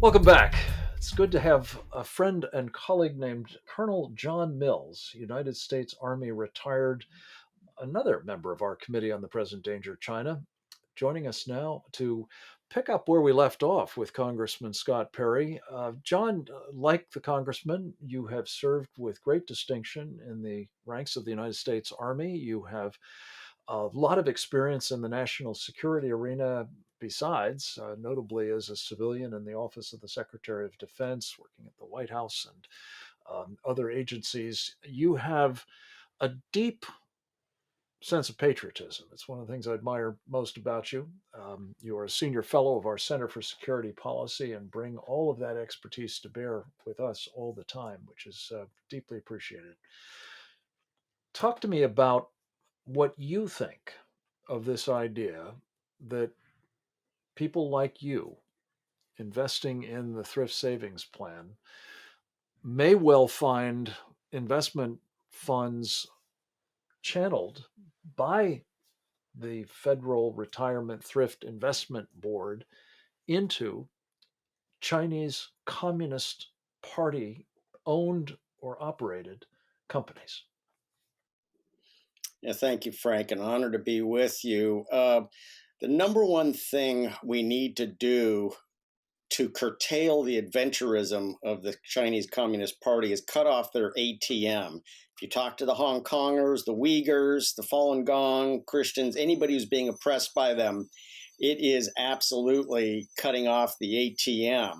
Welcome back. It's good to have a friend and colleague named Colonel John Mills, United States Army retired, another member of our Committee on the Present Danger of China, joining us now to pick up where we left off with Congressman Scott Perry. John, like the Congressman, you have served with great distinction in the ranks of the United States Army. You have a lot of experience in the national security arena besides, notably as a civilian in the Office of the Secretary of Defense, working at the White House and other agencies. You have a deep sense of patriotism. It's one of the things I admire most about you. You are a senior fellow of our Center for Security Policy and bring all of that expertise to bear with us all the time, which is deeply appreciated. Talk to me about what you think of this idea that people like you investing in the thrift savings plan may well find investment funds channeled by the Federal Retirement Thrift Investment Board into Chinese Communist Party owned or operated companies. Yeah, thank you, Frank. An honor to be with you. The number one thing we need to do to curtail the adventurism of the Chinese Communist Party is cut off their ATM. If you talk to the Hong Kongers, the Uyghurs, the Falun Gong, Christians, anybody who's being oppressed by them, it is absolutely cutting off the ATM.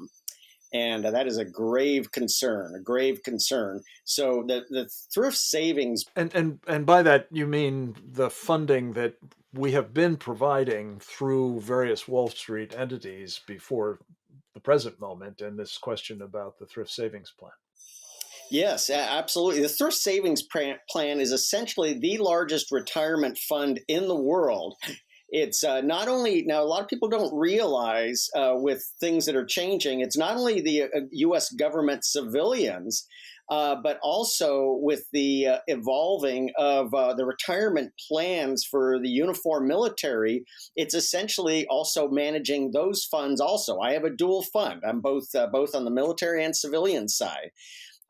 And that is a grave concern, a grave concern. So the thrift savings. And by that you mean the funding that we have been providing through various Wall Street entities before the present moment, and this question about the thrift savings plan. Yes, absolutely. The thrift savings plan is essentially the largest retirement fund in the world. It's not only now, a lot of people don't realize with things that are changing, it's not only the US government civilians, but also with the evolving of the retirement plans for the uniform military. It's essentially also managing those funds. Also, I have a dual fund. I'm both on the military and civilian side.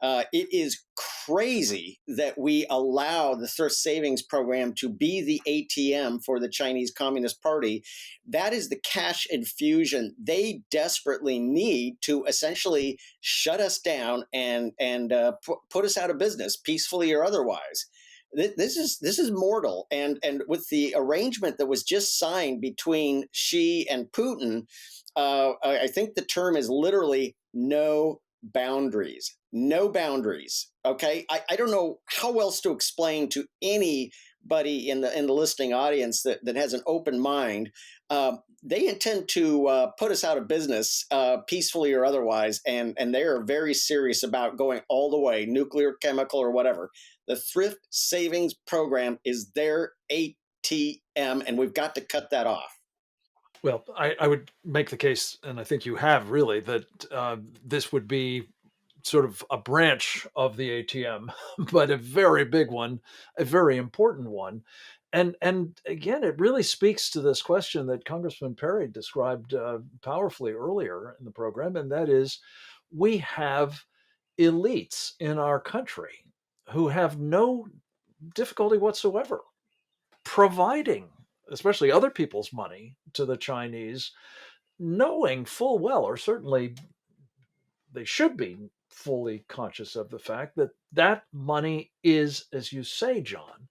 It is crazy that we allow the thrift savings program to be the ATM for the Chinese Communist Party. That is the cash infusion they desperately need to essentially shut us down and put us out of business, peacefully or otherwise. This is mortal, and with the arrangement that was just signed between Xi and Putin, I think the term is literally no boundaries. No boundaries. Okay. I don't know how else to explain to anybody in the listening audience that has an open mind. They intend to put us out of business, peacefully or otherwise, and they are very serious about going all the way, nuclear, chemical, or whatever. The thrift savings program is their ATM, and we've got to cut that off. Well, I would make the case, and I think you have really, that this would be sort of a branch of the ATM, but a very big one, a very important one. And again, it really speaks to this question that Congressman Perry described powerfully earlier in the program, and that is we have elites in our country who have no difficulty whatsoever providing, especially other people's money, to the Chinese, knowing full well, or certainly they should be fully conscious of the fact that that money is, as you say, John,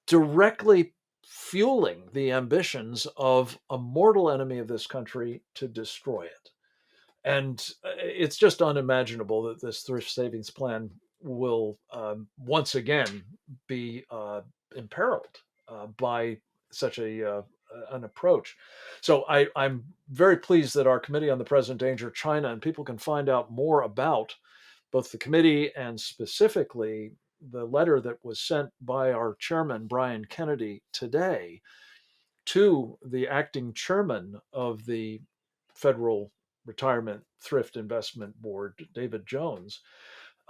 directly fueling the ambitions of a mortal enemy of this country to destroy it. And it's just unimaginable that this thrift savings plan will once again be imperiled by such an approach. So I'm very pleased that our Committee on the Present Danger of China, and people can find out more about both the committee and specifically the letter that was sent by our chairman, Brian Kennedy, today to the acting chairman of the Federal Retirement Thrift Investment Board, David Jones,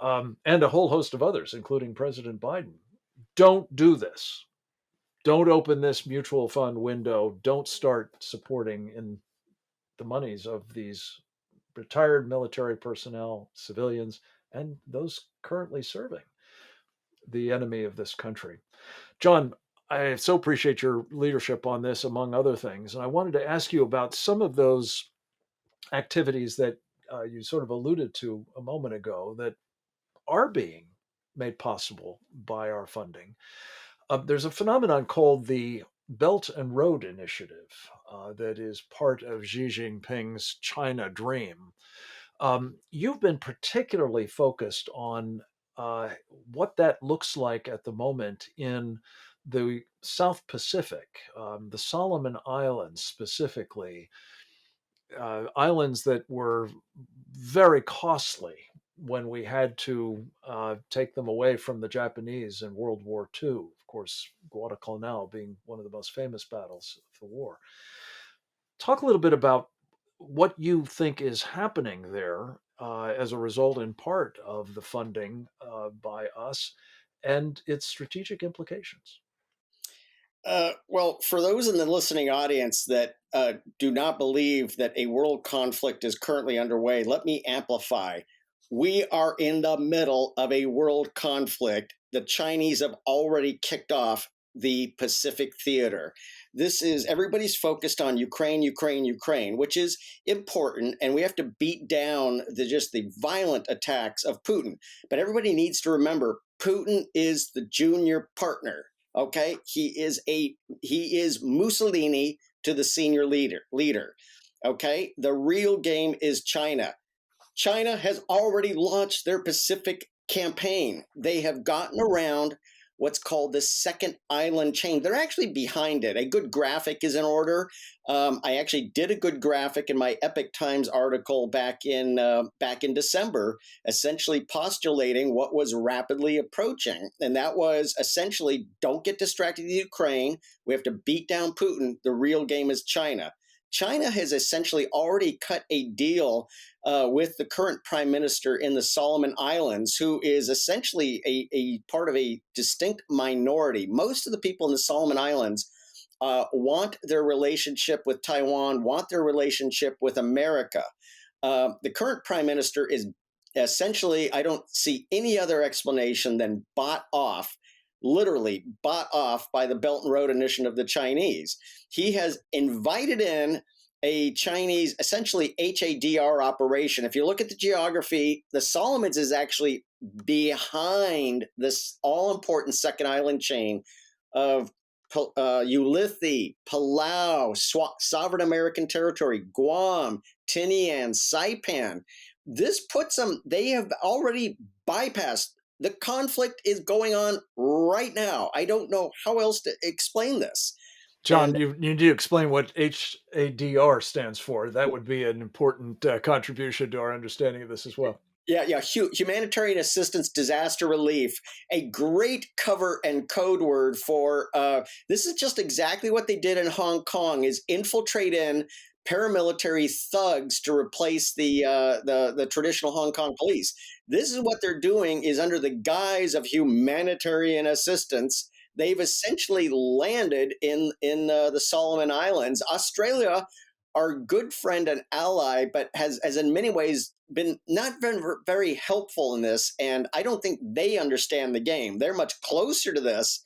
and a whole host of others, including President Biden. Don't do this. Don't open this mutual fund window. Don't start supporting in the monies of these retired military personnel, civilians, and those currently serving the enemy of this country. John, I so appreciate your leadership on this, among other things. And I wanted to ask you about some of those activities that you sort of alluded to a moment ago that are being made possible by our funding. There's a phenomenon called the Belt and Road Initiative that is part of Xi Jinping's China Dream. You've been particularly focused on what that looks like at the moment in the South Pacific, the Solomon Islands specifically, islands that were very costly when we had to take them away from the Japanese in World War II. Of course, Guadalcanal being one of the most famous battles of the war. Talk a little bit about what you think is happening there as a result, in part, of the funding by us and its strategic implications. Well, for those in the listening audience that do not believe that a world conflict is currently underway, let me amplify. We are in the middle of a world conflict. The Chinese have already kicked off the Pacific theater. This is everybody's focused on Ukraine, Ukraine, Ukraine, which is important, and we have to beat down the violent attacks of Putin. But everybody needs to remember Putin is the junior partner. Okay, he is Mussolini to the senior leader. Okay, the real game is China. China has already launched their Pacific campaign. They have gotten around what's called the second island chain. They're actually behind it. A good graphic is in order. I actually did a good graphic in my Epic Times article back in December, essentially postulating what was rapidly approaching, and that was essentially don't get distracted with Ukraine. We have to beat down Putin. The real game is China. China has essentially already cut a deal with the current prime minister in the Solomon Islands, who is essentially a part of a distinct minority. Most of the people in the Solomon Islands want their relationship with Taiwan, want their relationship with America. The current prime minister is essentially, I don't see any other explanation than bought off, literally bought off by the Belt and Road Initiative of the Chinese. He has invited in a Chinese, essentially HADR operation. If you look at the geography, the Solomons is actually behind this all important second island chain of Ulithi, Palau, Sovereign American Territory, Guam, Tinian, Saipan. This puts them, they have already bypassed. The conflict is going on right now. I don't know how else to explain this. John, you need to explain what HADR stands for. That would be an important contribution to our understanding of this as well. Yeah. Humanitarian assistance, disaster relief, a great cover and code word for this is just exactly what they did in Hong Kong: is infiltrate in paramilitary thugs to replace the traditional Hong Kong police. This is what they're doing, is under the guise of humanitarian assistance. They've essentially landed in the Solomon Islands. Australia, our good friend and ally, but has in many ways been not been very helpful in this. And I don't think they understand the game. They're much closer to this,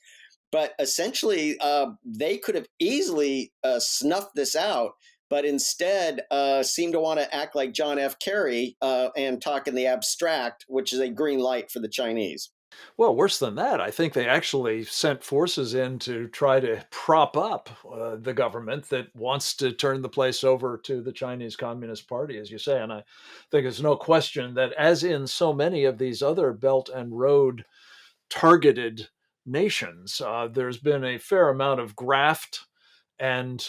but essentially they could have easily snuffed this out, but instead seem to want to act like John F. Kerry and talk in the abstract, which is a green light for the Chinese. Well, worse than that, I think they actually sent forces in to try to prop up the government that wants to turn the place over to the Chinese Communist Party, as you say. And I think there's no question that, as in so many of these other Belt and Road targeted nations, there's been a fair amount of graft and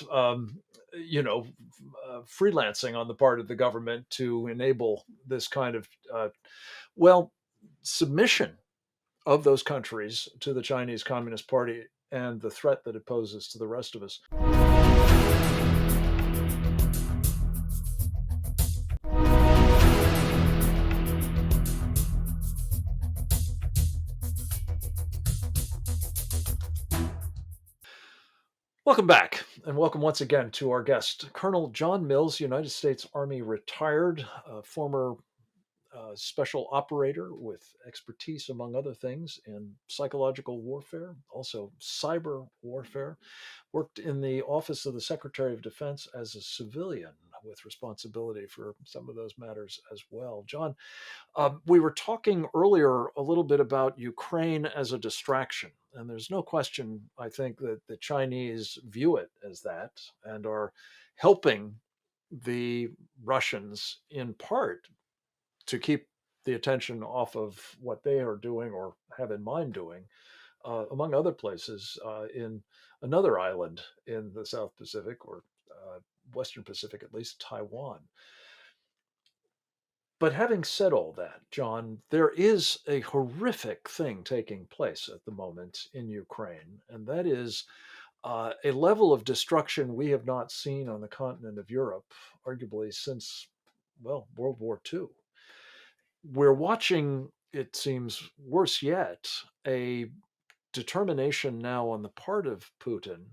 freelancing on the part of the government to enable this kind of well submission of those countries to the Chinese Communist Party and the threat that it poses to the rest of us. Welcome back. and welcome once again to our guest, Colonel John Mills, United States Army retired, former special operator with expertise, among other things, in psychological warfare, also cyber warfare. Worked in the Office of the Secretary of Defense as a civilian with responsibility for some of those matters as well. John, we were talking earlier a little bit about Ukraine as a distraction. And there's no question, I think, that the Chinese view it as that and are helping the Russians in part to keep the attention off of what they are doing or have in mind doing, among other places, in another island in the South Pacific or Western Pacific, at least Taiwan. But having said all that, John, there is a horrific thing taking place at the moment in Ukraine, and that is a level of destruction we have not seen on the continent of Europe, arguably since, well, World War II. We're watching, it seems worse yet, a determination now on the part of Putin,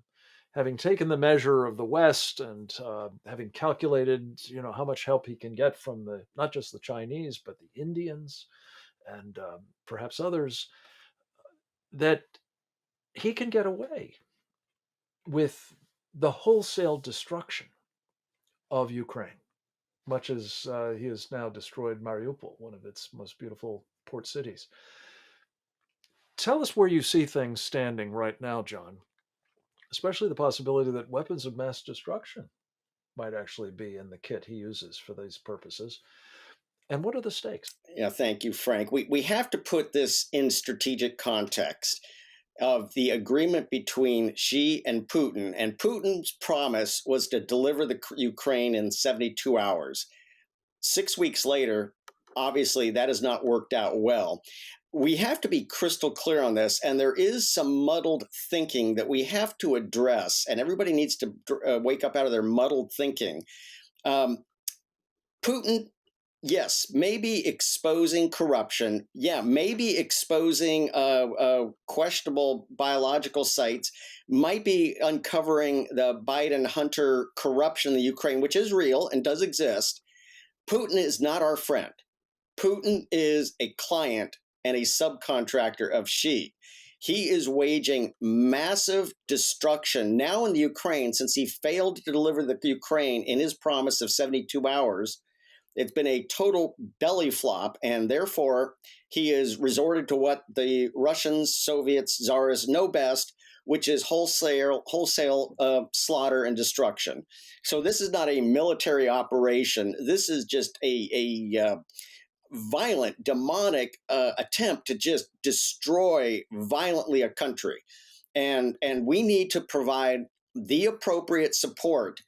having taken the measure of the West and having calculated, how much help he can get from the not just the Chinese but the Indians and perhaps others, that he can get away with the wholesale destruction of Ukraine, much as he has now destroyed Mariupol, one of its most beautiful port cities. Tell us where you see things standing right now, John, especially the possibility that weapons of mass destruction might actually be in the kit he uses for these purposes. And what are the stakes? Yeah, thank you, Frank. We have to put this in strategic context of the agreement between Xi and Putin. And Putin's promise was to deliver the Ukraine in 72 hours. 6 weeks later, obviously, that has not worked out well. We have to be crystal clear on this, and there is some muddled thinking that we have to address, and everybody needs to wake up out of their muddled thinking. Um, Putin, yes, maybe exposing corruption. Yeah, maybe exposing questionable biological sites, might be uncovering the Biden Hunter corruption in the Ukraine, which is real and does exist. Putin is not our friend. Putin is a client and a subcontractor of Xi. He is waging massive destruction now in the Ukraine since he failed to deliver the Ukraine in his promise of 72 hours. It's been a total belly flop, and therefore he has resorted to what the Russians, Soviets, Tsars know best, which is wholesale slaughter and destruction. So this is not a military operation. This is just a violent, demonic attempt to just destroy violently a country, and we need to provide the appropriate support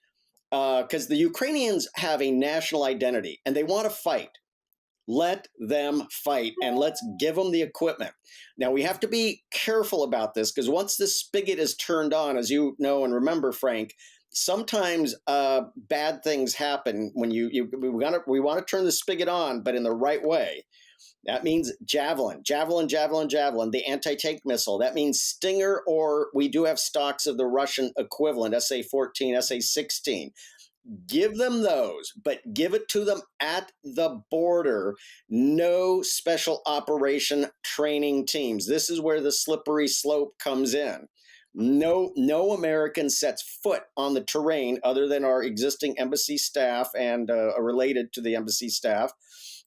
because the Ukrainians have a national identity and they want to fight. Let them fight and let's give them the equipment. Now, we have to be careful about this because once this spigot is turned on, as you know and remember, Frank, sometimes bad things happen when we want to turn the spigot on, but in the right way. That means javelin, javelin, javelin, javelin, the anti tank missile. That means Stinger, or we do have stocks of the Russian equivalent, SA 14, SA 16. Give them those, but give it to them at the border. No special operation training teams. This is where the slippery slope comes in. No American sets foot on the terrain other than our existing embassy staff and related to the embassy staff.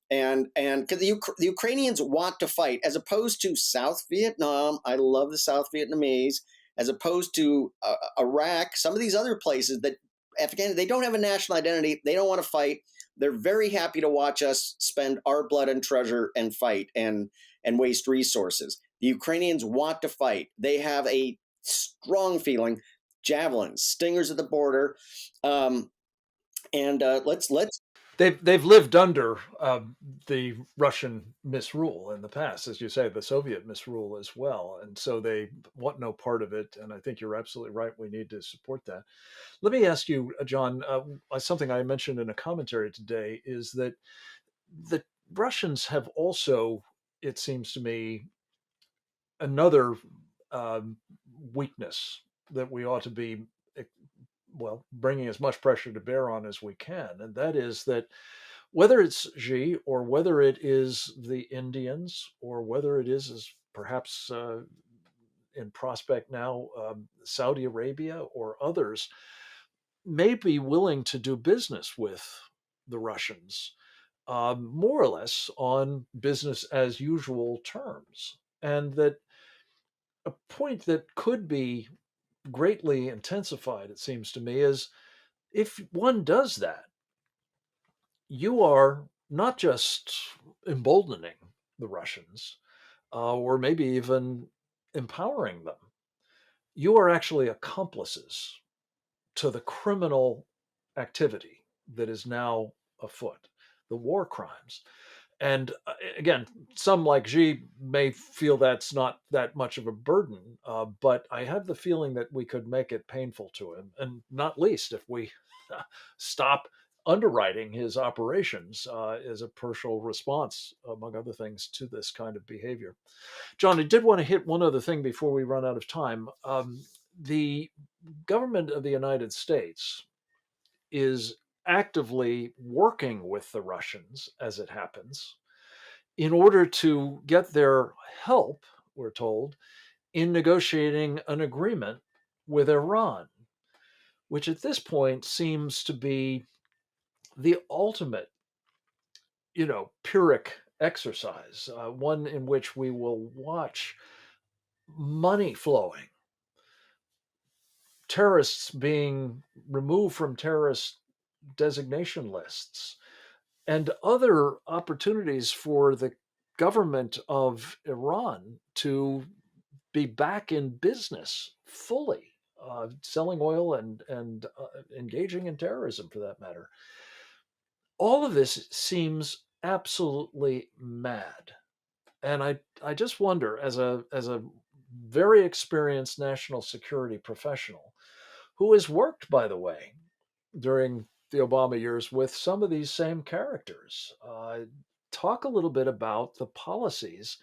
And because the Ukrainians want to fight, as opposed to South Vietnam. I love the South Vietnamese. As opposed to Iraq, some of these other places that Afghanistan, they don't have a national identity. They don't want to fight. They're very happy to watch us spend our blood and treasure and fight and waste resources. The Ukrainians want to fight. They have a strong feeling. Javelins, Stingers at the border, and let's. They've lived under the Russian misrule in the past, as you say, the Soviet misrule as well, and so they want no part of it. And I think you're absolutely right. We need to support that. Let me ask you, John, something I mentioned in a commentary today is that the Russians have also, it seems to me, another um, weakness that we ought to be well, bringing as much pressure to bear on as we can. And that is that whether it's Xi or whether it is the Indians or whether it is as perhaps in prospect now Saudi Arabia or others, may be willing to do business with the Russians, more or less on business as usual terms. And that a point that could be greatly intensified, it seems to me, is if one does that, you are not just emboldening the Russians or maybe even empowering them, you are actually accomplices to the criminal activity that is now afoot, the war crimes. And again, some like Xi may feel that's not that much of a burden, but I have the feeling that we could make it painful to him, and not least if we stop underwriting his operations as a partial response, among other things, to this kind of behavior. John, I did want to hit one other thing before we run out of time. The government of the United States is actively working with the Russians, as it happens, in order to get their help, we're told, in negotiating an agreement with Iran, which at this point seems to be the ultimate, Pyrrhic exercise, one in which we will watch money flowing, terrorists being removed from terrorist designation lists, and other opportunities for the government of Iran to be back in business fully, selling oil and engaging in terrorism for that matter. All of this seems absolutely mad, and I just wonder, as a very experienced national security professional who has worked, by the way, during the Obama years with some of these same characters. Talk a little bit about the policies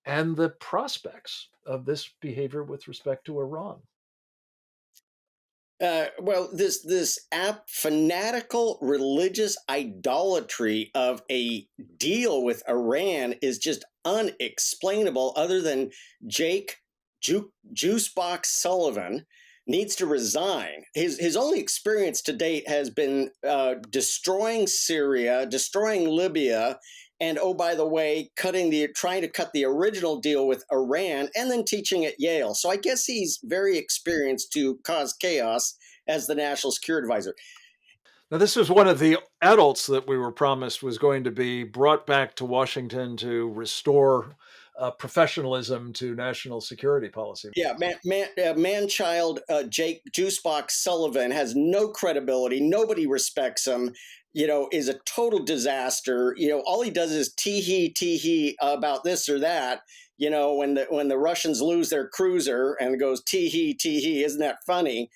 and the prospects of this behavior with respect to Iran. Well, this fanatical religious idolatry of a deal with Iran is just unexplainable. Other than Jake Juicebox Sullivan needs to resign. His only experience to date has been destroying Syria, destroying Libya, and oh, by the way, trying to cut the original deal with Iran, and then teaching at Yale. So I guess he's very experienced to cause chaos as the national security advisor. Now, this was one of the adults that we were promised was going to be brought back to Washington to restore professionalism to national security policy. Yeah, man-child Jake Juicebox Sullivan has no credibility. Nobody respects him. Is a total disaster. All he does is tee hee about this or that. When the Russians lose their cruiser and goes tee hee, isn't that funny?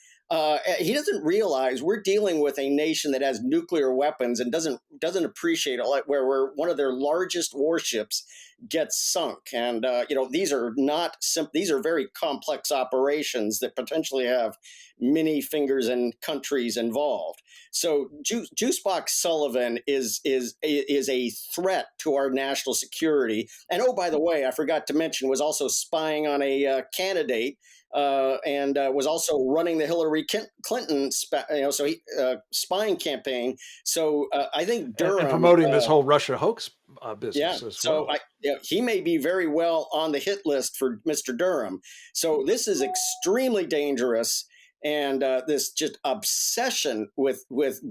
He doesn't realize we're dealing with a nation that has nuclear weapons and doesn't appreciate it, like where one of their largest warships gets sunk. And these are not these are very complex operations that potentially have many fingers and countries involved. So Juicebox Sullivan is a threat to our national security. And oh, by the way, I forgot to mention, was also spying on a candidate and was also running the Hillary Clinton, spying campaign. So I think Durham and promoting this whole Russia hoax yeah, business as so well. he may be very well on the hit list for Mr. Durham. So this is extremely dangerous, and this just obsession with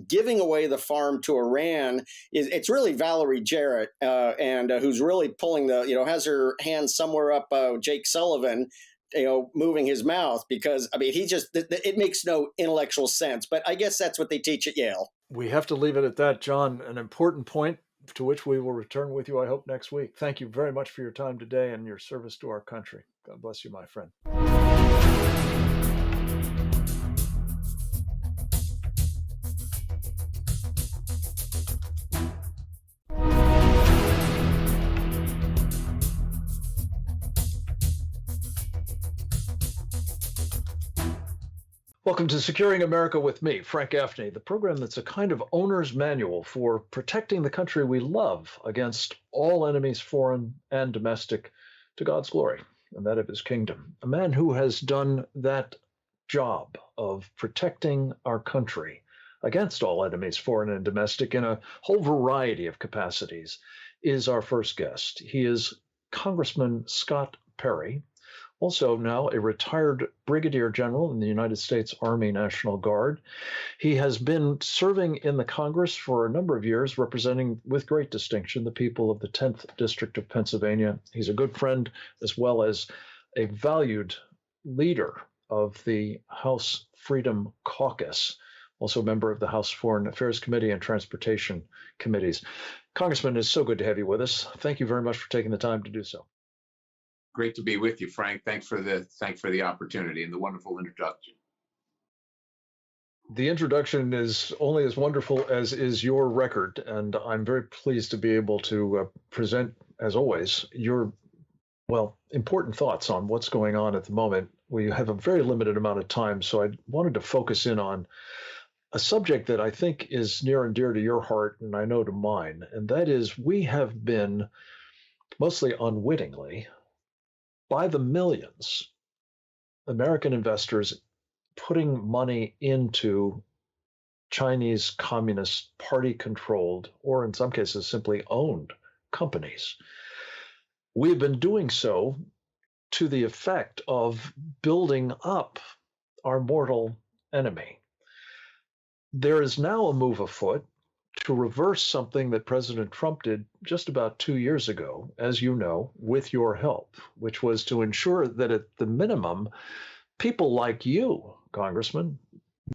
giving away the farm to Iran it's really Valerie Jarrett, and who's really pulling has her hand somewhere up Jake Sullivan, moving his mouth, because it makes no intellectual sense. But I guess that's what they teach at Yale. We have to leave it at that, John. An important point to which we will return with you, I hope, next week. Thank you very much for your time today and your service to our country. God bless you, my friend. Welcome to Securing America with me, Frank Gaffney, the program that's a kind of owner's manual for protecting the country we love against all enemies, foreign and domestic, to God's glory and that of his kingdom. A man who has done that job of protecting our country against all enemies, foreign and domestic, in a whole variety of capacities is our first guest. He is Congressman Scott Perry, also now a retired brigadier general in the United States Army National Guard. He has been serving in the Congress for a number of years, representing with great distinction the people of the 10th District of Pennsylvania. He's a good friend as well as a valued leader of the House Freedom Caucus, also a member of the House Foreign Affairs Committee and Transportation Committees. Congressman, it's so good to have you with us. Thank you very much for taking the time to do so. Great to be with you, Frank. Thanks for the opportunity and the wonderful introduction. The introduction is only as wonderful as is your record, and I'm very pleased to be able to present, as always, your, well, important thoughts on what's going on at the moment. We have a very limited amount of time, so I wanted to focus in on a subject that I think is near and dear to your heart, and I know to mine, and that is we have been, mostly unwittingly, by the millions, American investors putting money into Chinese Communist Party controlled, or in some cases simply owned, companies. We've been doing so to the effect of building up our mortal enemy. There is now a move afoot to reverse something that President Trump did just about 2 years ago, as you know, with your help, which was to ensure that at the minimum, people like you, Congressman,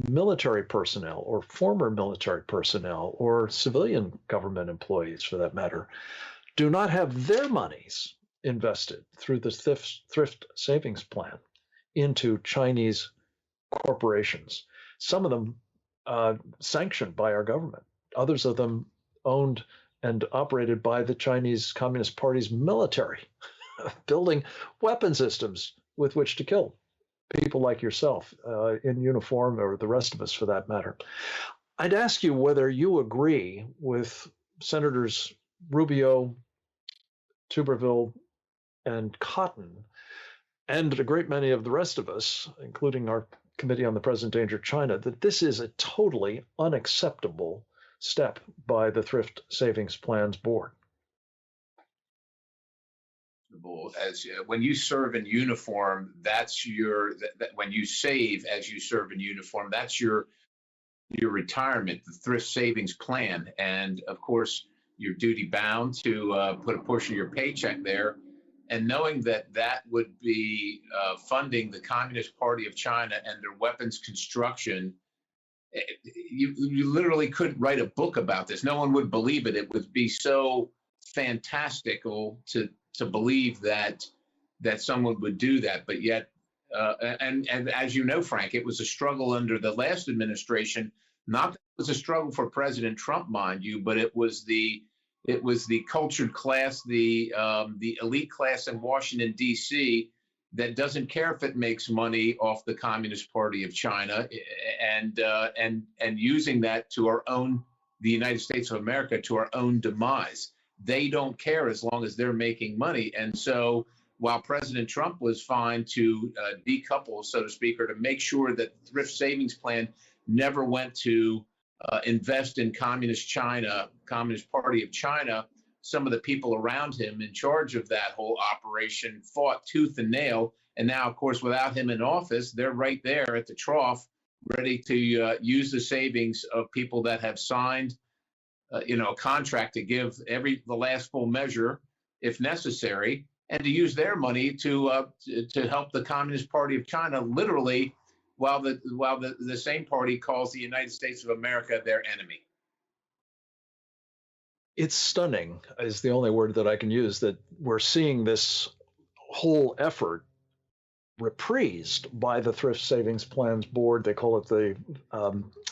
military personnel or former military personnel or civilian government employees for that matter, do not have their monies invested through the thrift savings plan into Chinese corporations. Some of them sanctioned by our government. Others of them owned and operated by the Chinese Communist Party's military, building weapon systems with which to kill people like yourself in uniform, or the rest of us for that matter. I'd ask you whether you agree with Senators Rubio, Tuberville, and Cotton, and a great many of the rest of us, including our Committee on the Present Danger of China, that this is a totally unacceptable step by the Thrift Savings Plans Board. As when you serve in uniform, that's when you save as you serve in uniform, that's your retirement, the thrift savings plan, and of course you're duty bound to put a portion of your paycheck there, and knowing that that would be funding the Communist Party of China and their weapons construction. You literally couldn't write a book about this. No one would believe it. It would be so fantastical to believe that someone would do that. But yet, and as you know, Frank, it was a struggle under the last administration. Not that it was a struggle for President Trump, mind you, but it was the cultured class, the elite class in Washington, D.C., that doesn't care if it makes money off the Communist Party of China, and using that to the United States of America, to our own demise. They don't care as long as they're making money. And so while President Trump was fine to decouple, so to speak, or to make sure that the thrift savings plan never went to invest in Communist China, Communist Party of China, some of the people around him in charge of that whole operation fought tooth and nail. And now, of course, without him in office, they're right there at the trough, ready to use the savings of people that have signed, a contract to give the last full measure, if necessary, and to use their money to help the Communist Party of China, literally, while the same party calls the United States of America their enemy. It's stunning, is the only word that I can use, that we're seeing this whole effort reprised by the Thrift Savings Plans Board. They call it the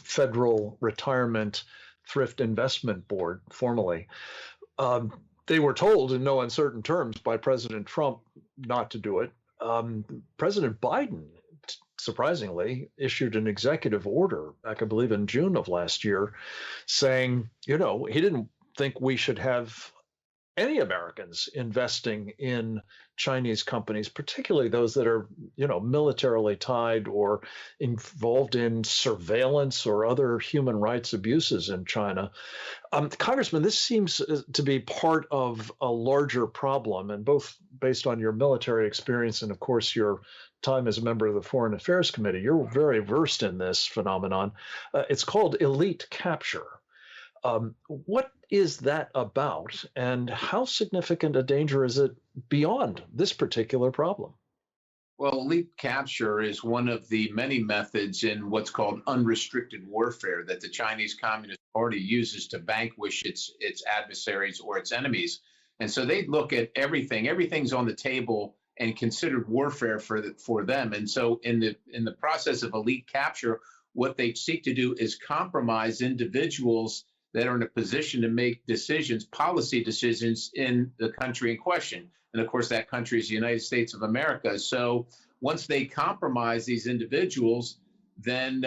Federal Retirement Thrift Investment Board, formally. They were told in no uncertain terms by President Trump not to do it. President Biden surprisingly, issued an executive order back, I believe, in June of last year, saying, he didn't think we should have any Americans investing in Chinese companies, particularly those that are, militarily tied or involved in surveillance or other human rights abuses in China. Congressman, this seems to be part of a larger problem, and both based on your military experience and, of course, your time as a member of the Foreign Affairs Committee, you're very versed in this phenomenon. It's called elite capture. What is that about, and how significant a danger is it beyond this particular problem? Well, elite capture is one of the many methods in what's called unrestricted warfare that the Chinese Communist Party uses to vanquish its adversaries or its enemies. And so they look at everything; everything's on the table and considered warfare for them. And so in the process of elite capture, what they seek to do is compromise individuals that are in a position to make decisions, policy decisions in the country in question. And of course, that country is the United States of America. So once they compromise these individuals, then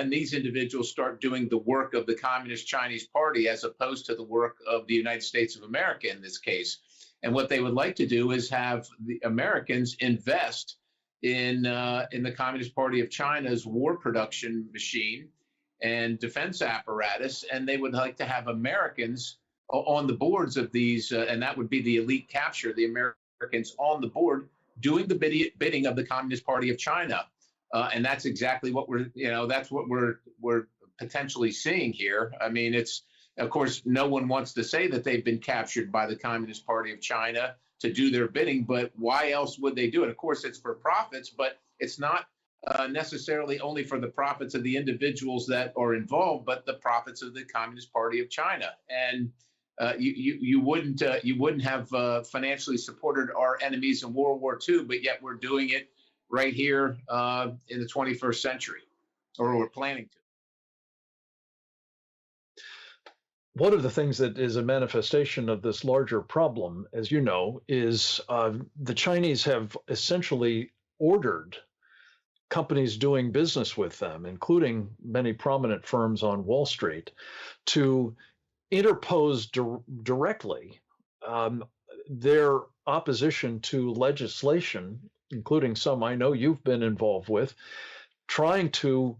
these individuals start doing the work of the Communist Chinese Party as opposed to the work of the United States of America in this case. And what they would like to do is have the Americans invest in the Communist Party of China's war production machine and defense apparatus, and they would like to have Americans on the boards of these, and that would be the elite capture, the Americans on the board doing the bidding of the Communist Party of China. And that's exactly what we're potentially seeing here. I mean, it's, of course, no one wants to say that they've been captured by the Communist Party of China to do their bidding, but why else would they do it? Of course, it's for profits, but it's not necessarily only for the profits of the individuals that are involved, but the profits of the Communist Party of China. And you wouldn't have financially supported our enemies in World War II, but yet we're doing it right here in the 21st century, or we're planning to. One of the things that is a manifestation of this larger problem, as you know, is the Chinese have essentially ordered companies doing business with them, including many prominent firms on Wall Street, to interpose directly their opposition to legislation, including some I know you've been involved with, trying to,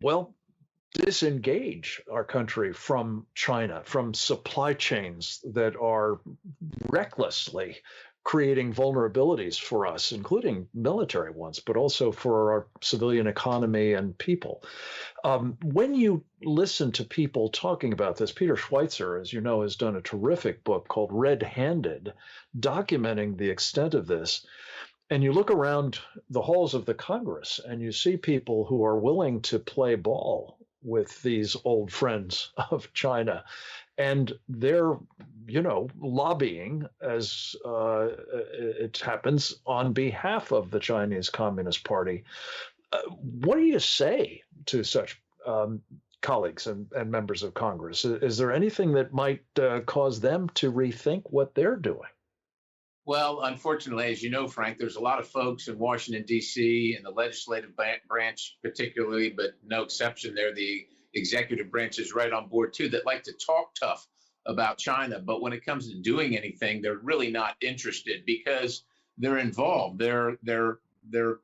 well, disengage our country from China, from supply chains that are recklessly creating vulnerabilities for us, including military ones, but also for our civilian economy and people. When you listen to people talking about this, Peter Schweitzer, as you know, has done a terrific book called Red Handed, documenting the extent of this. And you look around the halls of the Congress and you see people who are willing to play ball with these old friends of China. And they're, lobbying, as it happens, on behalf of the Chinese Communist Party. What do you say to such colleagues and members of Congress? Is there anything that might cause them to rethink what they're doing? Well, unfortunately, as you know, Frank, there's a lot of folks in Washington, D.C., and the legislative branch particularly, but no exception there. The executive branch is right on board, too, that like to talk tough about China. But when it comes to doing anything, they're really not interested because they're involved. Their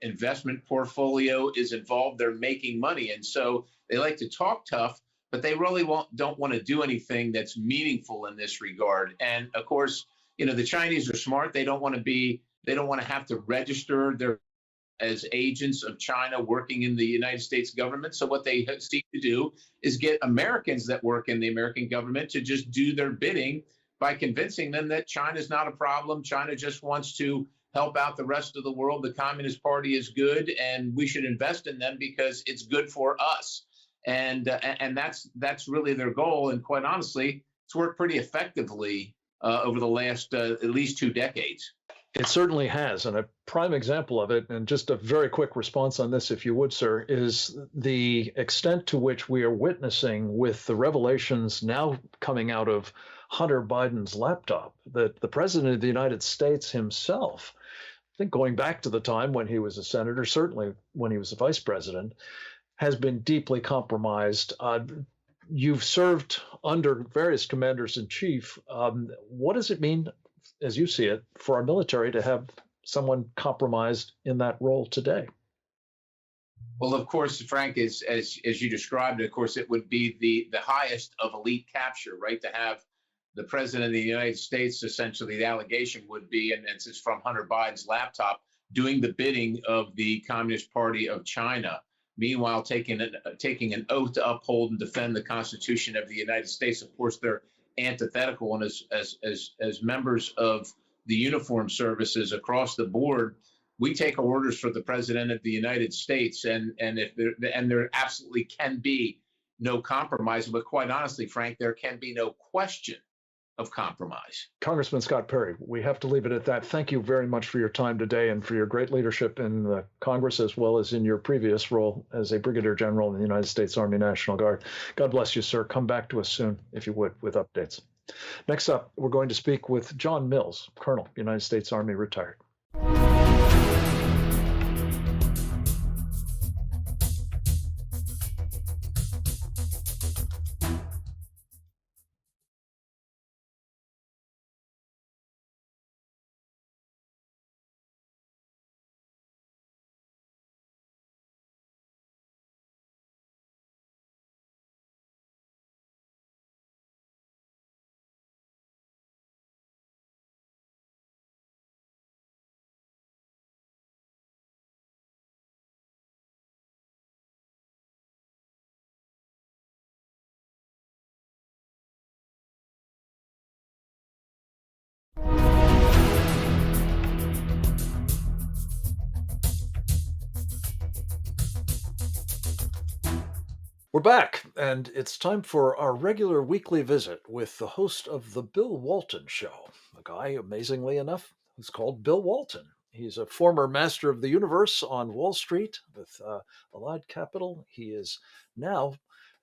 investment portfolio is involved. They're making money. And so they like to talk tough, but they really don't want to do anything that's meaningful in this regard. And of course, the Chinese are smart. They don't want to have to register their as agents of China working in the United States government. So what they seek to do is get Americans that work in the American government to just do their bidding by convincing them that China's not a problem. China just wants to help out the rest of the world. The Communist Party is good, and we should invest in them because it's good for us. And that's really their goal. And quite honestly, it's worked pretty effectively over the last at least 2 decades. It certainly has. And a prime example of it, and just a very quick response on this, if you would, sir, is the extent to which we are witnessing with the revelations now coming out of Hunter Biden's laptop that the president of the United States himself think going back to the time when he was a senator, certainly when he was a vice president, has been deeply compromised. You've served under various commanders in chief. What does it mean, as you see it, for our military to have someone compromised in that role today? Well, of course, Frank, as you described, of course, it would be the highest of elite capture, right? To have the president of the United States, essentially, the allegation would be, and this is from Hunter Biden's laptop, doing the bidding of the Communist Party of China. Meanwhile, taking an oath to uphold and defend the Constitution of the United States. Of course, they're antithetical, and as members of the uniform services across the board, we take orders for the president of the United States, and if there absolutely can be no compromise, but quite honestly, Frank, there can be no question of compromise. Congressman Scott Perry, we have to leave it at that. Thank you very much for your time today and for your great leadership in the Congress, as well as in your previous role as a brigadier general in the United States Army National Guard. God bless you, sir. Come back to us soon, if you would, with updates. Next up, we're going to speak with John Mills, Colonel, United States Army, retired. We're back, and it's time for our regular weekly visit with the host of The Bill Walton Show, a guy, amazingly enough, who's called Bill Walton. He's a former master of the universe on Wall Street with Allied Capital. He is now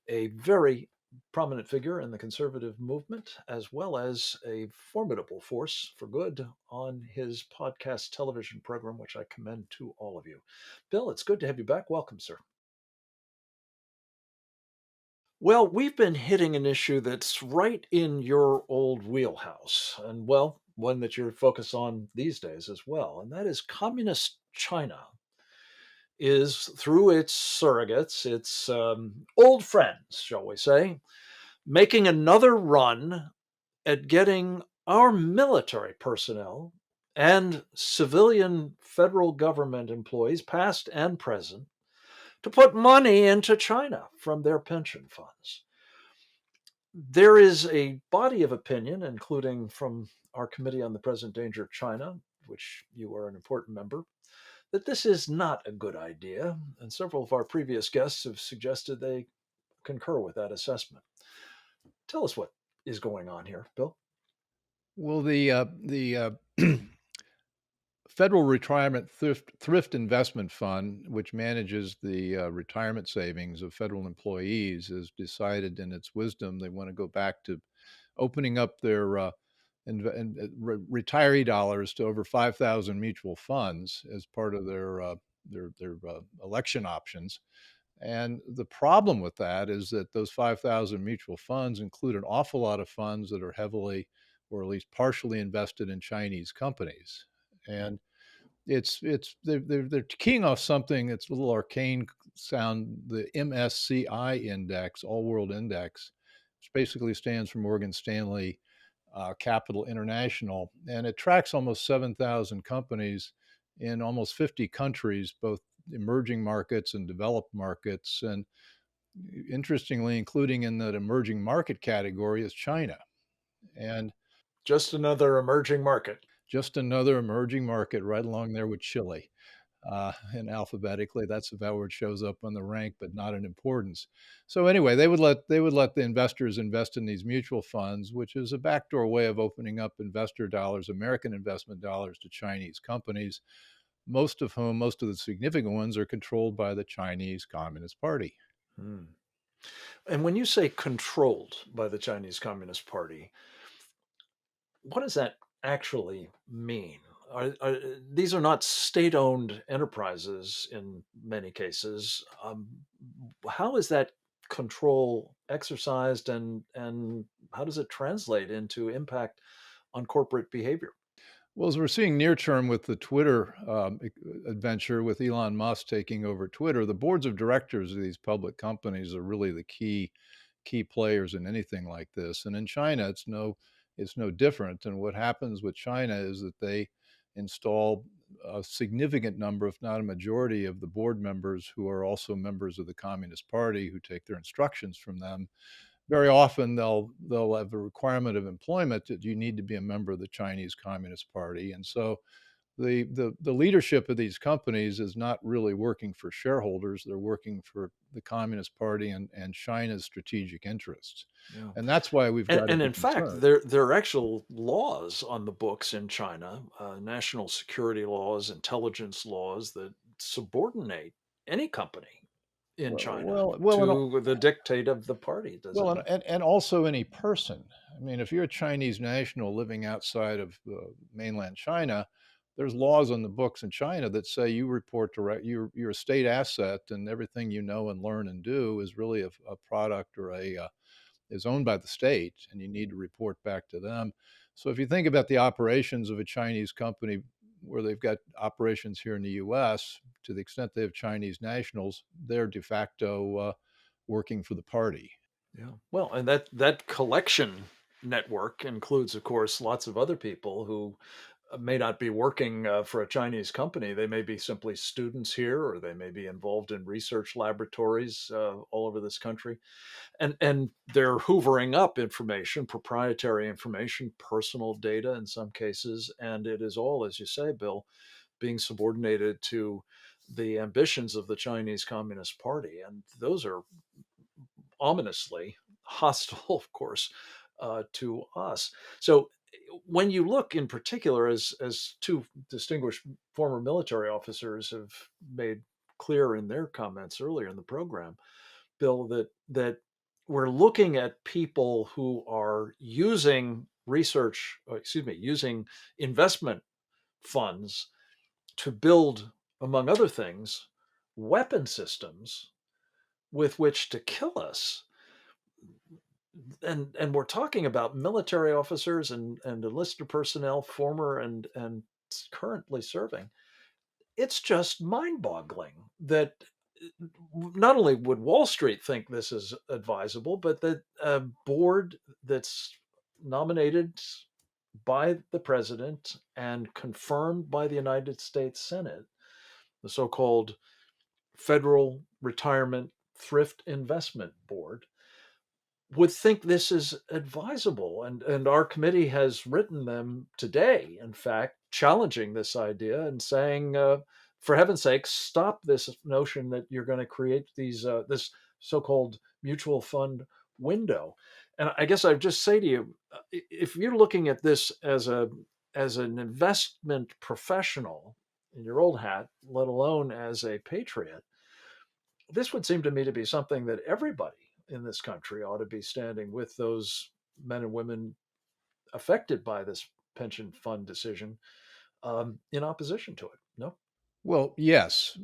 a very prominent figure in the conservative movement, as well as a formidable force for good on his podcast television program, which I commend to all of you. Bill, it's good to have you back. Welcome, sir. Well, we've been hitting an issue that's right in your old wheelhouse, and well, one that you're focused on these days as well, and that is communist China is, through its surrogates, its old friends, shall we say, making another run at getting our military personnel and civilian federal government employees, past and present, to put money into China from their pension funds. There is a body of opinion, including from our Committee on the Present Danger of China, which you are an important member, that this is not a good idea. And several of our previous guests have suggested they concur with that assessment. Tell us what is going on here, Bill. Well, the Federal Retirement Thrift Investment Fund, which manages the retirement savings of federal employees, has decided in its wisdom they want to go back to opening up their retiree dollars to over 5,000 mutual funds as part of their election options. And the problem with that is that those 5,000 mutual funds include an awful lot of funds that are heavily or at least partially invested in Chinese companies. And they're keying off something that's a little arcane sound, the MSCI index, All World Index, which basically stands for Morgan Stanley Capital International, and it tracks almost 7,000 companies in almost 50 countries, both emerging markets and developed markets. And interestingly, including in that emerging market category is China. And Just another emerging market. just another emerging market right along there with Chile. And alphabetically, that's about where it shows up on the rank, but not in importance. So anyway, they would let the investors invest in these mutual funds, which is a backdoor way of opening up investor dollars, American investment dollars, to Chinese companies, most of the significant ones are controlled by the Chinese Communist Party. Hmm. And when you say controlled by the Chinese Communist Party, what does that actually mean? these are not state-owned enterprises in many cases. How is that control exercised, and how does it translate into impact on corporate behavior? Well, as we're seeing near term with the Twitter adventure with Elon Musk taking over Twitter, the boards of directors of these public companies are really the key players in anything like this. And in China, it's no different. And what happens with China is that they install a significant number, if not a majority, of the board members who are also members of the Communist Party who take their instructions from them. Very often they'll have a requirement of employment that you need to be a member of the Chinese Communist Party. And so the leadership of these companies is not really working for shareholders. They're working for the Communist Party and China's strategic interests. Yeah. And that's why we've got to And be in fact, concerned. there are actual laws on the books in China, national security laws, intelligence laws that subordinate any company in Well, China well, well, and to the dictate of the party, does it Well, and, not? and, and also any person. I mean, if you're a Chinese national living outside of mainland China, there's laws on the books in China that say you report direct. You're a state asset, and everything you know and learn and do is really a product or is owned by the state, and you need to report back to them. So if you think about the operations of a Chinese company where they've got operations here in the U.S., to the extent they have Chinese nationals, they're de facto working for the party. Yeah. Well, and that collection network includes, of course, lots of other people who may not be working for a Chinese company. They may be simply students here, or they may be involved in research laboratories all over this country, and they're hoovering up information, proprietary information, personal data in some cases, and it is all, as you say, Bill, being subordinated to the ambitions of the Chinese Communist Party, and those are ominously hostile, of course, to us. So when you look in particular, as two distinguished former military officers have made clear in their comments earlier in the program, Bill, that we're looking at people who are using using investment funds to build, among other things, weapon systems with which to kill us. And we're talking about military officers and enlisted personnel, former and currently serving. It's just mind-boggling that not only would Wall Street think this is advisable, but that a board that's nominated by the president and confirmed by the United States Senate, the so-called Federal Retirement Thrift Investment Board, would think this is advisable. And our committee has written them today, in fact, challenging this idea and saying, for heaven's sake, stop this notion that you're going to create this so-called mutual fund window. And I guess I'd just say to you, if you're looking at this as an investment professional in your old hat, let alone as a patriot, this would seem to me to be something that everybody in this country ought to be standing with those men and women affected by this pension fund decision, in opposition to it. No? Well, yes,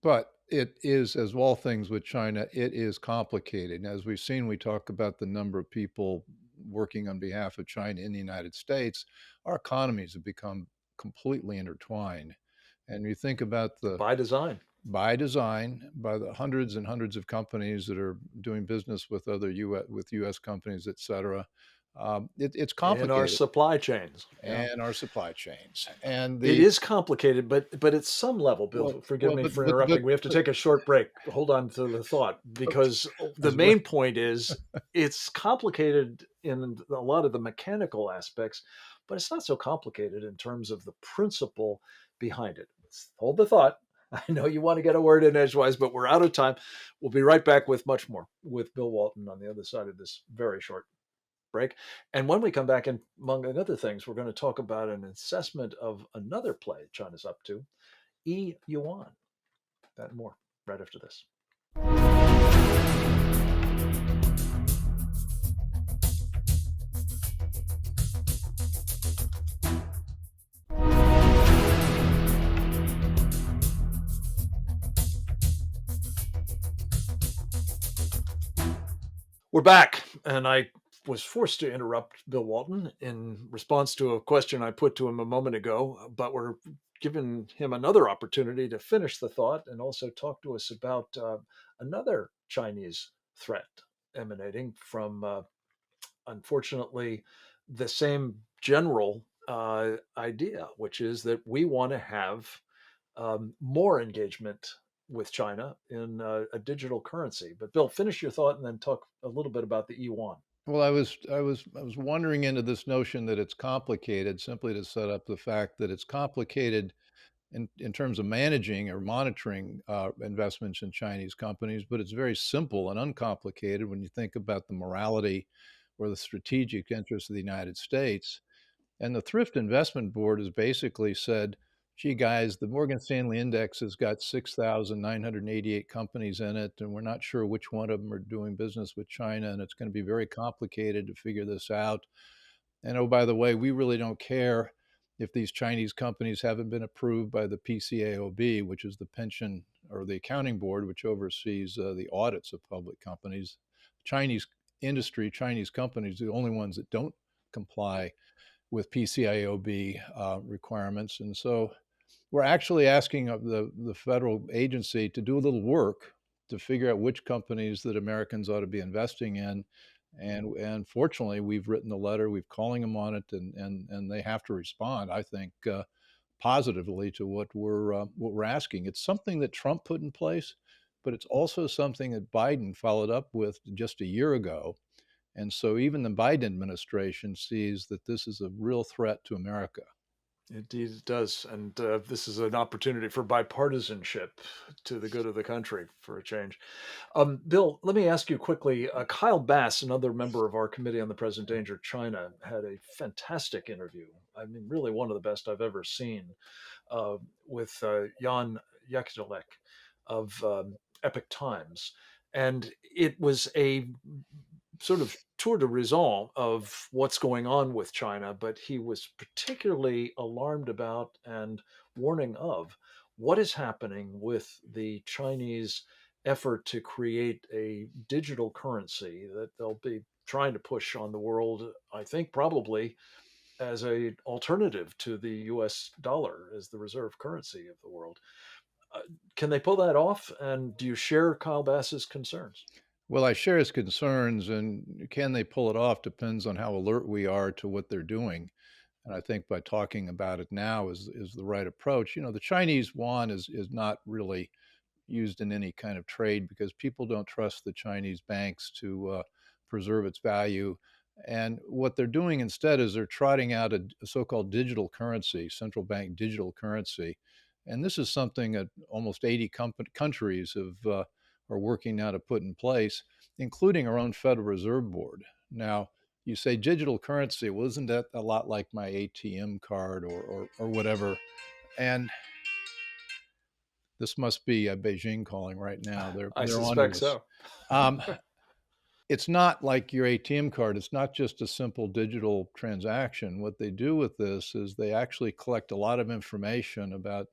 but it is, as all things with China, it is complicated. And as we've seen, we talk about the number of people working on behalf of China in the United States. Our economies have become completely intertwined. And you think about the By design. by design, by the hundreds and hundreds of companies that are doing business with other U.S. companies, et cetera. It's In our complicated, supply chains. Yeah. and our supply chains, and It the is complicated, but at some level, well, Bill, forgive well, me but for but but, interrupting. We have to but take a short break. Hold on to the thought, okay, because the as well. main point is it's complicated in a lot of the mechanical aspects, but it's not so complicated in terms of the principle behind it. Hold the thought. I know you want to get a word in edgewise, but we're out of time. We'll be right back with much more with Bill Walton on the other side of this very short break. And when we come back, and among other things, we're going to talk about an assessment of another play China's up to, Yuan. That and more right after this. We're back, and I was forced to interrupt Bill Walton in response to a question I put to him a moment ago, but we're giving him another opportunity to finish the thought and also talk to us about another Chinese threat emanating from, unfortunately, the same general idea, which is that we want to have more engagement with China in a digital currency. But Bill, finish your thought and then talk a little bit about the yuan. Well, I was wandering into this notion that it's complicated simply to set up the fact that it's complicated in terms of managing or monitoring investments in Chinese companies, but it's very simple and uncomplicated when you think about the morality or the strategic interests of the United States. And the Thrift Investment Board has basically said, gee, guys, the Morgan Stanley Index has got 6,988 companies in it, and we're not sure which one of them are doing business with China, and it's going to be very complicated to figure this out. And oh, by the way, we really don't care if these Chinese companies haven't been approved by the PCAOB, which is the pension or the accounting board, which oversees the audits of public companies. Chinese industry, Chinese companies, are the only ones that don't comply with PCIOB requirements. And so we're actually asking of the federal agency to do a little work to figure out which companies that Americans ought to be investing in. And fortunately, we've written a letter, we've calling them on it, and they have to respond, I think, positively to what we're asking. It's something that Trump put in place, but it's also something that Biden followed up with just a year ago, and so even the Biden administration sees that this is a real threat to America. Indeed, it does. And this is an opportunity for bipartisanship to the good of the country for a change. Bill, let me ask you quickly. Kyle Bass, another member of our Committee on the Present Danger of China, had a fantastic interview. I mean, really one of the best I've ever seen with Jan Yakielek of Epic Times. And it was a sort of tour de raison of what's going on with China, but he was particularly alarmed about and warning of what is happening with the Chinese effort to create a digital currency that they'll be trying to push on the world, I think probably as a alternative to the US dollar as the reserve currency of the world. Uh, can they pull that off? And do you share Kyle Bass's concerns? Well, I share his concerns, and can they pull it off depends on how alert we are to what they're doing. And I think by talking about it now is the right approach. You know, the Chinese yuan is not really used in any kind of trade because people don't trust the Chinese banks to preserve its value. And what they're doing instead is they're trotting out a so-called digital currency, central bank digital currency. And this is something that almost 80 countries are working now to put in place, including our own Federal Reserve Board. Now, you say digital currency, well, isn't that a lot like my ATM card or whatever? And this must be Beijing calling right now. They're I they're on to suspect us. so. Um, it's not like your ATM card. It's not just a simple digital transaction. What they do with this is they actually collect a lot of information about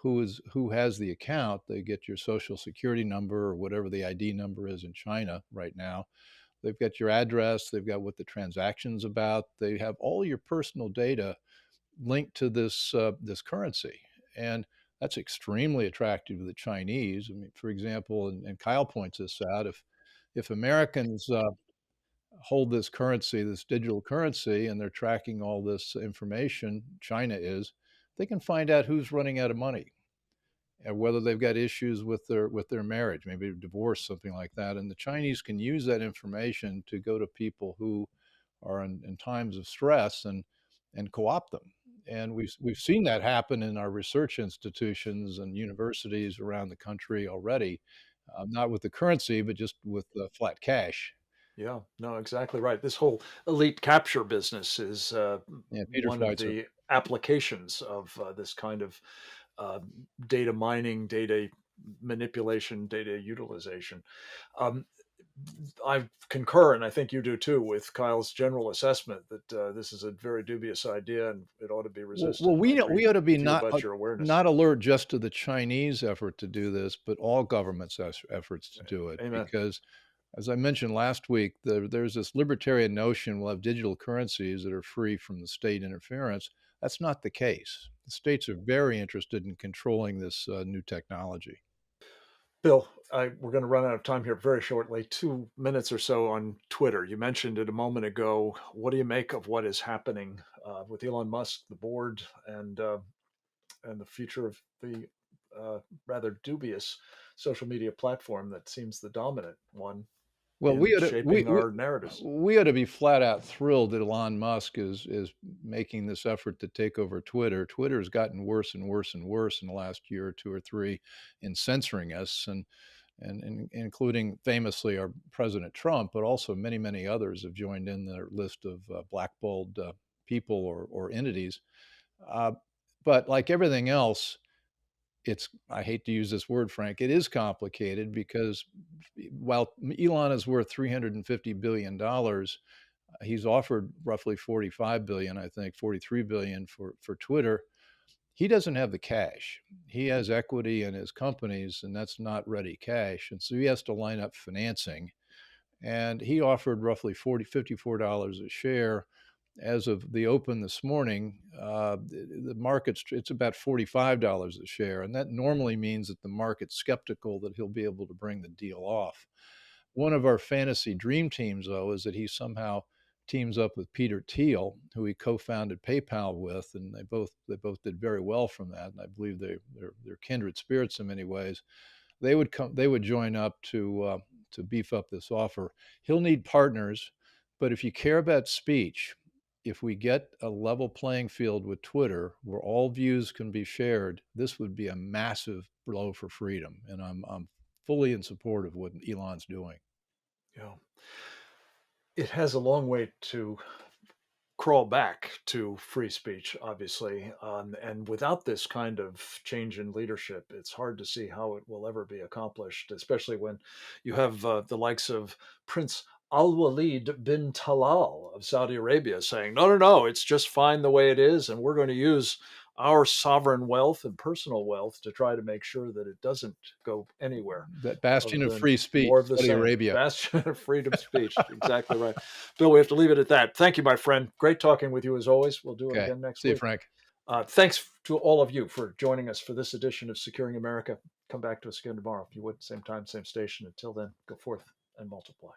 who has the account. They get your social security number or whatever the ID number is in China right now. They've got your address. They've got what the transaction's about. They have all your personal data linked to this currency, and that's extremely attractive to the Chinese. I mean, for example, and Kyle points this out, if Americans hold this currency, this digital currency, and they're tracking all this information, China is, they can find out who's running out of money and whether they've got issues with their marriage, maybe a divorce, something like that. And the Chinese can use that information to go to people who are in times of stress and co-opt them. And we've seen that happen in our research institutions and universities around the country already, not with the currency, but just with flat cash. Yeah, no, exactly right. This whole elite capture business is Yeah, Peter one of Schweitzer. the applications of this kind of uh, data mining, data manipulation, data utilization. Um, I concur, and I think you do too, with Kyle's general assessment that this is a very dubious idea and it ought to be Well, resisted. And I we agree ought to be with you about your awareness. not alert just to the Chinese effort to do this, but all governments' efforts to do it, Amen. because As I mentioned last week, there's this libertarian notion we'll have digital currencies that are free from the state interference. That's not the case. The states are very interested in controlling this new technology. Bill, we're going to run out of time here very shortly. 2 minutes or so on Twitter. You mentioned it a moment ago. What do you make of what is happening with Elon Musk, the board, and the future of the rather dubious social media platform that seems the dominant one Well, in we ought to shaping our narratives? we ought to be flat out thrilled that Elon Musk is making this effort to take over Twitter. Twitter has gotten worse and worse and worse in the last year or two or three in censoring us, and including famously our President Trump, but also many others have joined in their list of blackballed people or entities. Uh, but like everything else, I hate to use this word, Frank, it is complicated because while Elon is worth $350 billion, he's offered roughly 45 billion, I think 43 billion for Twitter. He doesn't have the cash. He has equity in his companies, and that's not ready cash. And so he has to line up financing. And he offered roughly $54 a share. As of the open this morning, the market's it's about $45 a share, and that normally means that the market's skeptical that he'll be able to bring the deal off. One of our fantasy dream teams, though, is that he somehow teams up with Peter Thiel, who he co-founded PayPal with, and they both did very well from that. And I believe they're kindred spirits in many ways. They would join up to beef up this offer. He'll need partners, but if you care about speech, if we get a level playing field with Twitter where all views can be shared, this would be a massive blow for freedom. And I'm fully in support of what Elon's doing. Yeah. It has a long way to crawl back to free speech, obviously. And without this kind of change in leadership, it's hard to see how it will ever be accomplished, especially when you have the likes of Prince Al Walid bin Talal of Saudi Arabia saying, no, no, no, it's just fine the way it is. And we're going to use our sovereign wealth and personal wealth to try to make sure that it doesn't go anywhere That other bastion of than free speech, more of the Saudi same. Arabia. Bastion of freedom of speech. Exactly right. Bill, we have to leave it at that. Thank you, my friend. Great talking with you as always. We'll do it Okay. again next See you, week. Frank. Thanks to all of you for joining us for this edition of Securing America. Come back to us again tomorrow if you would. Same time, same station. Until then, go forth and multiply.